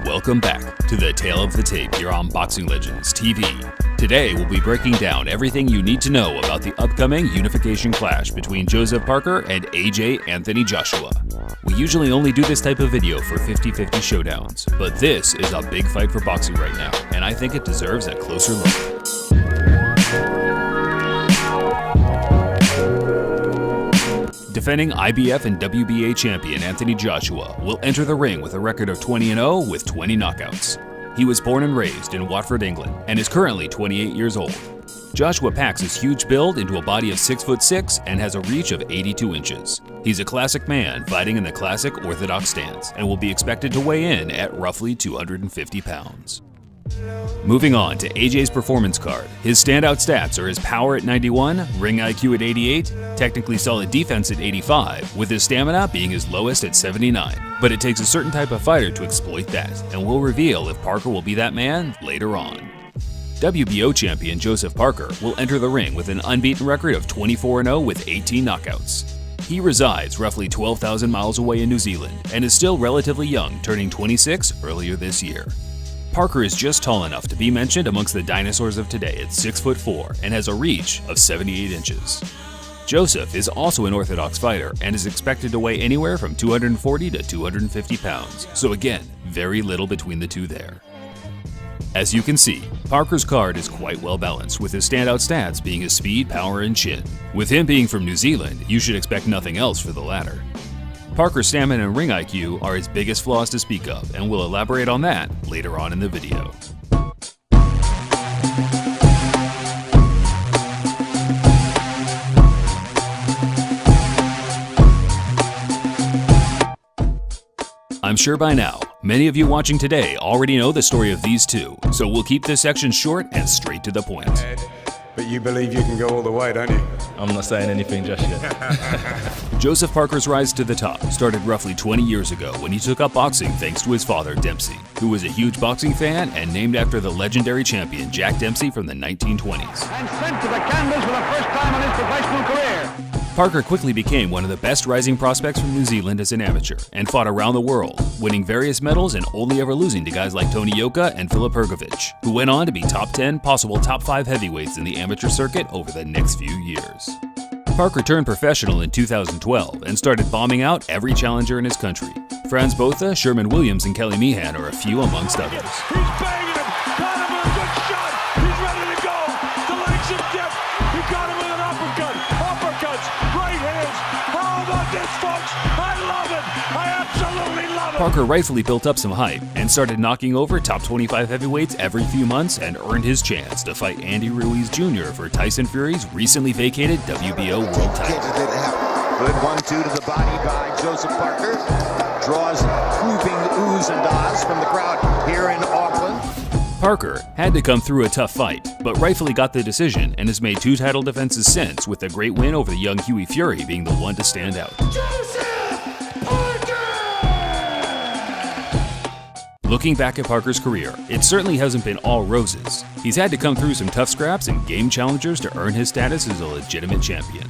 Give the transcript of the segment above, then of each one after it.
Welcome back to the Tale of the Tape here on Boxing Legends TV. Today we'll be breaking down everything you need to know about the upcoming unification clash between Joseph Parker and AJ Anthony Joshua. We usually only do this type of video for 50-50 showdowns, but this is a big fight for boxing right now, and I think it deserves a closer look. Defending IBF and WBA champion Anthony Joshua will enter the ring with a record of 20-0 with 20 knockouts. He was born and raised in Watford, England, and is currently 28 years old. Joshua packs his huge build into a body of 6'6" and has a reach of 82 inches. He's a classic man fighting in the classic orthodox stance and will be expected to weigh in at roughly 250 pounds. Moving on to AJ's performance card, his standout stats are his power at 91, ring IQ at 88, technically solid defense at 85, with his stamina being his lowest at 79. But it takes a certain type of fighter to exploit that, and we'll reveal if Parker will be that man later on. WBO champion Joseph Parker will enter the ring with an unbeaten record of 24-0 with 18 knockouts. He resides roughly 12,000 miles away in New Zealand and is still relatively young, turning 26 earlier this year. Parker is just tall enough to be mentioned amongst the dinosaurs of today at 6'4" and has a reach of 78 inches. Joseph is also an orthodox fighter and is expected to weigh anywhere from 240 to 250 pounds, so again, very little between the two there. As you can see, Parker's card is quite well balanced, with his standout stats being his speed, power, and chin. With him being from New Zealand, you should expect nothing else for the latter. Parker's stamina and ring IQ are his biggest flaws to speak of, and we'll elaborate on that later on in the video. I'm sure by now, many of you watching today already know the story of these two, so we'll keep this section short and straight to the point. But you believe you can go all the way, don't you? I'm not saying anything just yet. Joseph Parker's rise to the top started roughly 20 years ago when he took up boxing thanks to his father, Dempsey, who was a huge boxing fan and named after the legendary champion Jack Dempsey from the 1920s. And sent to the canvas for the first time in his professional career. Parker quickly became one of the best rising prospects from New Zealand as an amateur and fought around the world, winning various medals and only ever losing to guys like Tony Yoka and Filip Hrgovic, who went on to be top 10, possible top 5 heavyweights in the amateur circuit over the next few years. Parker turned professional in 2012 and started bombing out every challenger in his country. Franz Botha, Sherman Williams, and Kelly Meehan are a few amongst others. He's banging him! Got him with a good shot! He's ready to go! The legs of death! He got him with an uppercut! Uppercuts! Right hands! How about this, folks? I love it! I absolutely love it! Parker rightfully built up some hype and started knocking over top 25 heavyweights every few months and earned his chance to fight Andy Ruiz Jr. for Tyson Fury's recently vacated WBO world title. Good 1-2 to the body by Joseph Parker. Draws whooping oohs and ahs from the crowd here in Auckland. Parker had to come through a tough fight, but rightfully got the decision and has made 2 title defenses since, with a great win over the young Hughie Fury being the one to stand out. Looking back at Parker's career, it certainly hasn't been all roses. He's had to come through some tough scraps and game challengers to earn his status as a legitimate champion.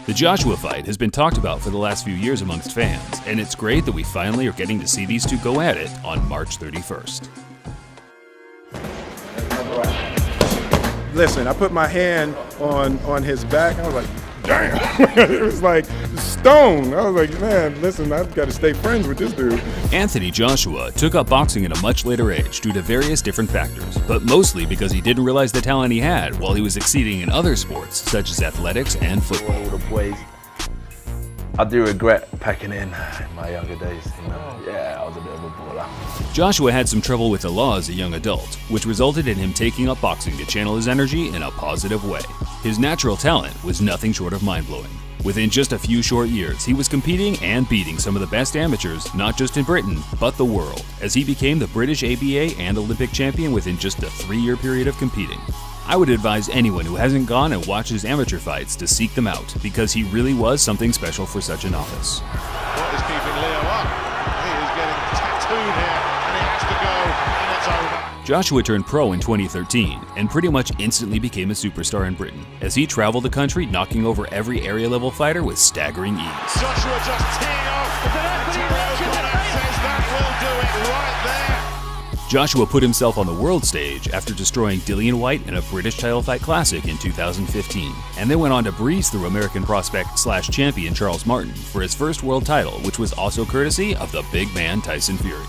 The Joshua fight has been talked about for the last few years amongst fans, and it's great that we finally are getting to see these two go at it on March 31st. Listen, I put my hand on his back. I was like, damn. It was like stone. I was like, man, listen, I've got to stay friends with this dude. Anthony Joshua took up boxing at a much later age due to various different factors, but mostly because he didn't realize the talent he had while he was succeeding in other sports such as athletics and football. All the boys. I do regret packing in my younger days. You know? Yeah, I was a bit of a baller. Joshua had some trouble with the law as a young adult, which resulted in him taking up boxing to channel his energy in a positive way. His natural talent was nothing short of mind-blowing. Within just a few short years, he was competing and beating some of the best amateurs, not just in Britain, but the world, as he became the British ABA and Olympic champion within just a 3-year period of competing. I would advise anyone who hasn't gone and watched his amateur fights to seek them out, because he really was something special for such a novice. What is keeping Leo up? He is getting tattooed here, and he has to go, and it's over. Joshua turned pro in 2013 and pretty much instantly became a superstar in Britain, as he traveled the country knocking over every area-level fighter with staggering ease. Joshua just teeing off. Terrell Connor says that right there. Joshua put himself on the world stage after destroying Dillian Whyte in a British title fight classic in 2015, and then went on to breeze through American prospect/champion Charles Martin for his first world title, which was also courtesy of the big man Tyson Fury.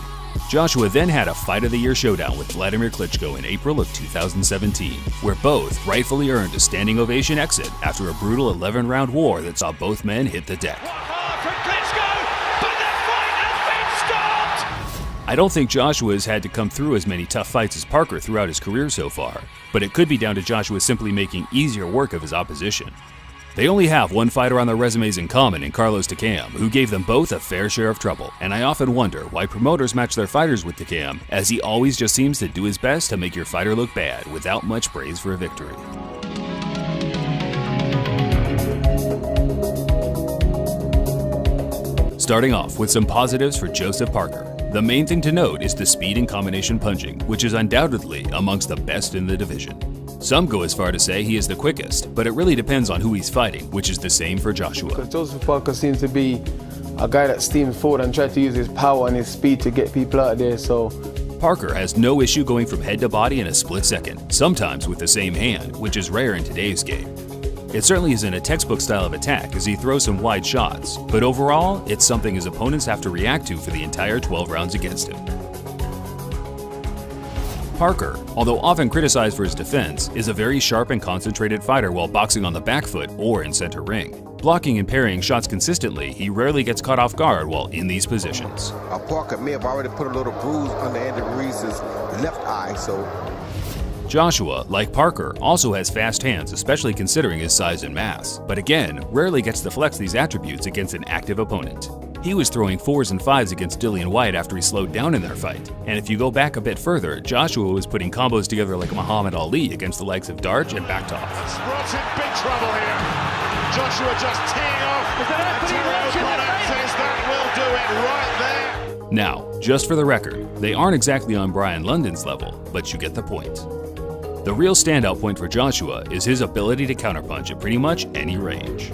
Joshua then had a Fight of the Year showdown with Vladimir Klitschko in April of 2017, where both rightfully earned a standing ovation exit after a brutal 11-round war that saw both men hit the deck. I don't think Joshua has had to come through as many tough fights as Parker throughout his career so far, but it could be down to Joshua simply making easier work of his opposition. They only have one fighter on their resumes in common in Carlos Takam, who gave them both a fair share of trouble, and I often wonder why promoters match their fighters with Takam, as he always just seems to do his best to make your fighter look bad without much praise for a victory. Starting off with some positives for Joseph Parker. The main thing to note is the speed and combination punching, which is undoubtedly amongst the best in the division. Some go as far to say he is the quickest, but it really depends on who he's fighting, which is the same for Joshua. Because Joseph Parker seems to be a guy that steams forward and tries to use his power and his speed to get people out there, so... Parker has no issue going from head to body in a split second, sometimes with the same hand, which is rare in today's game. It certainly isn't a textbook style of attack as he throws some wide shots, but overall, it's something his opponents have to react to for the entire 12 rounds against him. Parker, although often criticized for his defense, is a very sharp and concentrated fighter while boxing on the back foot or in center ring. Blocking and parrying shots consistently, he rarely gets caught off guard while in these positions. Parker may have already put a little bruise under Andy Ruiz's left eye, so... Joshua, like Parker, also has fast hands, especially considering his size and mass, but again, rarely gets to flex these attributes against an active opponent. He was throwing 4s and 5s against Dillian Whyte after he slowed down in their fight, and if you go back a bit further, Joshua was putting combos together like Muhammad Ali against the likes of Darch and Backtoff. Ross in big trouble here. Joshua just teeing off. Says that will do it right there. Now, just for the record, they aren't exactly on Brian London's level, but you get the point. The real standout point for Joshua is his ability to counterpunch at pretty much any range.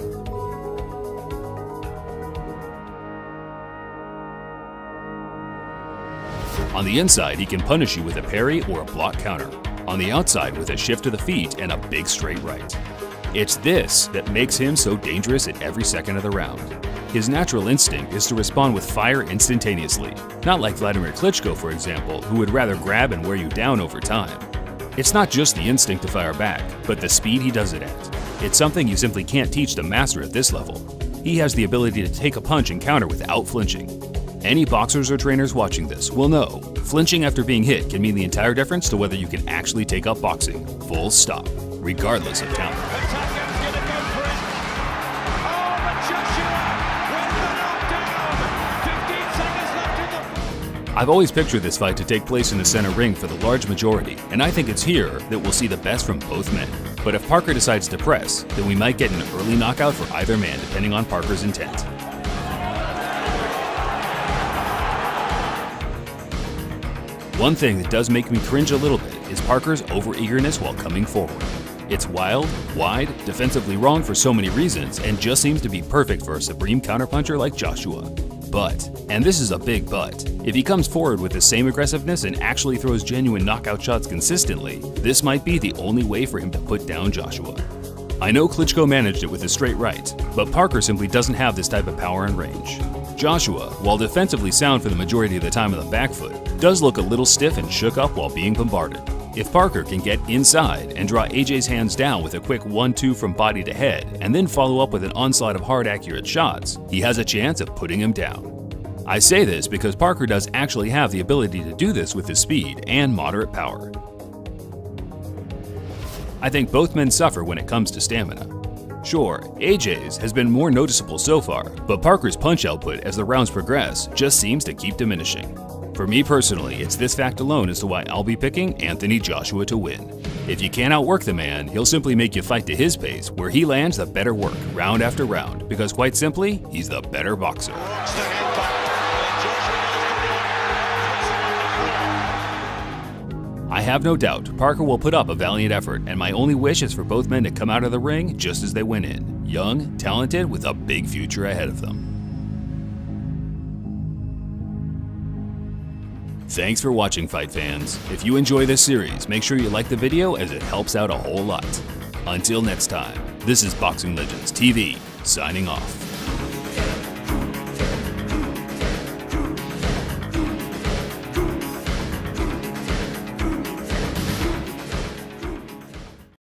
On the inside, he can punish you with a parry or a block counter. On the outside, with a shift to the feet and a big straight right. It's this that makes him so dangerous at every second of the round. His natural instinct is to respond with fire instantaneously, not like Vladimir Klitschko, for example, who would rather grab and wear you down over time. It's not just the instinct to fire back, but the speed he does it at. It's something you simply can't teach the master at this level. He has the ability to take a punch and counter without flinching. Any boxers or trainers watching this will know, flinching after being hit can mean the entire difference to whether you can actually take up boxing, full stop, regardless of talent. I've always pictured this fight to take place in the center ring for the large majority, and I think it's here that we'll see the best from both men. But if Parker decides to press, then we might get an early knockout for either man depending on Parker's intent. One thing that does make me cringe a little bit is Parker's overeagerness while coming forward. It's wild, wide, defensively wrong for so many reasons, and just seems to be perfect for a supreme counterpuncher like Joshua. But, and this is a big but, if he comes forward with the same aggressiveness and actually throws genuine knockout shots consistently, this might be the only way for him to put down Joshua. I know Klitschko managed it with a straight right, but Parker simply doesn't have this type of power and range. Joshua, while defensively sound for the majority of the time on the back foot, does look a little stiff and shook up while being bombarded. If Parker can get inside and draw AJ's hands down with a quick 1-2 from body to head, and then follow up with an onslaught of hard, accurate shots, he has a chance of putting him down. I say this because Parker does actually have the ability to do this with his speed and moderate power. I think both men suffer when it comes to stamina. Sure, AJ's has been more noticeable so far, but Parker's punch output as the rounds progress just seems to keep diminishing. For me personally, it's this fact alone as to why I'll be picking Anthony Joshua to win. If you can't outwork the man, he'll simply make you fight to his pace, where he lands the better work round after round, because quite simply, he's the better boxer. I have no doubt Parker will put up a valiant effort, and my only wish is for both men to come out of the ring just as they went in, young, talented, with a big future ahead of them. Thanks for watching, fight fans. If you enjoy this series, make sure you like the video as it helps out a whole lot. Until next time, this is Boxing Legends TV, signing off.